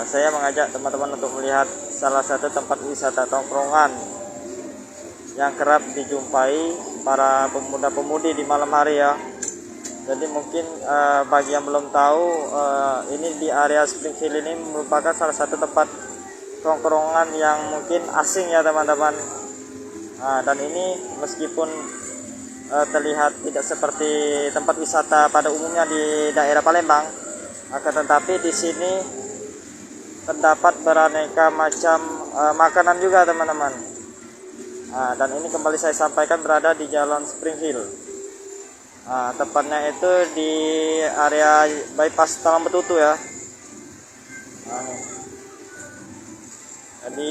saya mengajak teman-teman untuk melihat salah satu tempat wisata tongkrongan yang kerap dijumpai para pemuda-pemudi di malam hari ya. Jadi mungkin bagi yang belum tahu, ini di area Springfield ini merupakan salah satu tempat tongkrongan yang mungkin asing ya teman-teman. Dan ini meskipun terlihat tidak seperti tempat wisata pada umumnya di daerah Palembang, akan tetapi di sini terdapat beraneka macam makanan juga teman-teman. Dan ini kembali saya sampaikan berada di Jalan Springfield. Tepatnya itu di area bypass Talang Betutu ya. Jadi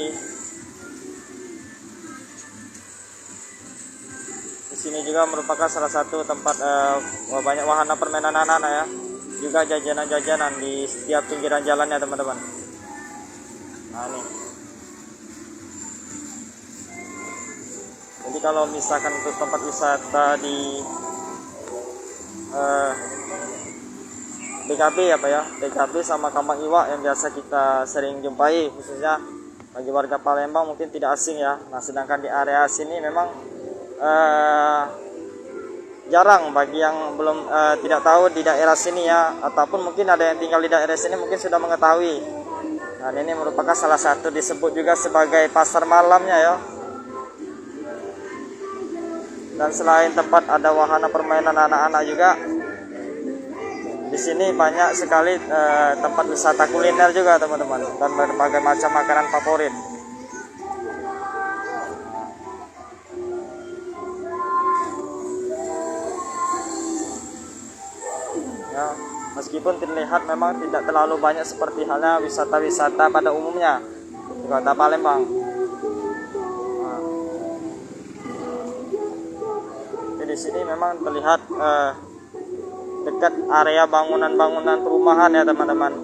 di sini juga merupakan salah satu tempat banyak wahana permainan anak-anak ya. Juga jajanan-jajanan di setiap pinggiran jalannya teman-teman. Ini. Jadi kalau misalkan untuk tempat wisata di BKB apa ya, BKB sama Kambang Iwak yang biasa kita sering jumpai, khususnya bagi warga Palembang mungkin tidak asing ya. Nah sedangkan di area sini memang jarang bagi yang belum tidak tahu di daerah sini ya, ataupun mungkin ada yang tinggal di daerah sini mungkin sudah mengetahui. Dan ini merupakan salah satu disebut juga sebagai pasar malamnya ya. Dan selain tempat ada wahana permainan anak-anak juga, di sini banyak sekali tempat wisata kuliner juga teman-teman, dan berbagai macam makanan favorit. Ya, meskipun terlihat memang tidak terlalu banyak seperti halnya wisata-wisata pada umumnya di Kota Palembang. Di sini memang terlihat dekat area bangunan-bangunan perumahan ya teman-teman.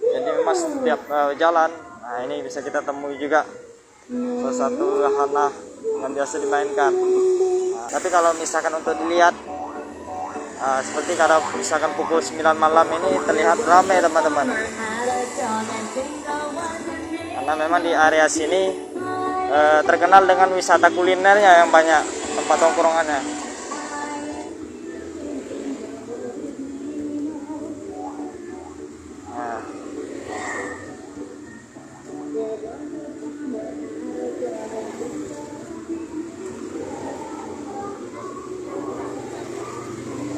Jadi memang setiap jalan, nah ini bisa kita temui juga salah satu wahana yang biasa dimainkan. Tapi kalau misalkan untuk dilihat, seperti kalau misalkan pukul 9 malam ini terlihat ramai teman-teman. Karena memang di area sini terkenal dengan wisata kulinernya yang banyak, tempat tongkrongannya.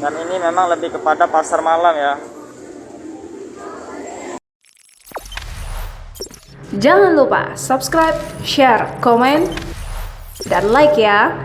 Dan ini memang lebih kepada pasar malam ya. Jangan lupa subscribe, share, komen, dan like ya.